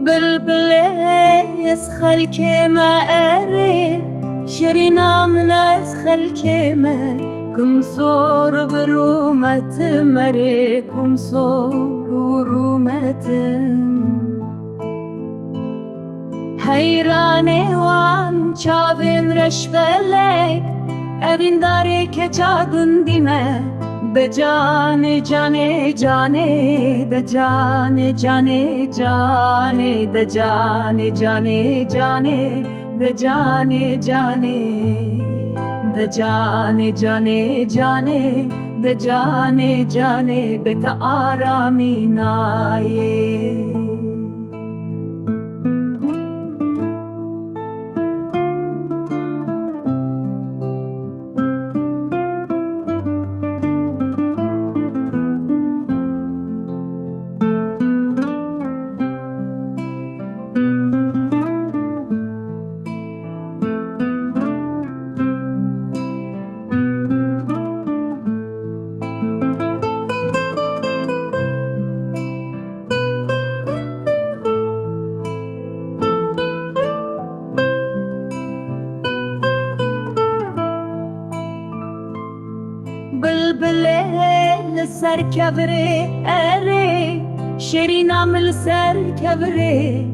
بلبله از خلک ما اره شرینام از خلک ما کم سور برومت مره کم سور برومت حیرانه وان چاوین رش بلک اوین داره که چاگون دیمه به جان جانه جانه به جان جانه جانه به جان جانه جانه به جان جانه به جان جانه جانه به جان جانه به که آرامی نایه بلبله لسر کبره اره شرینام لسر کبره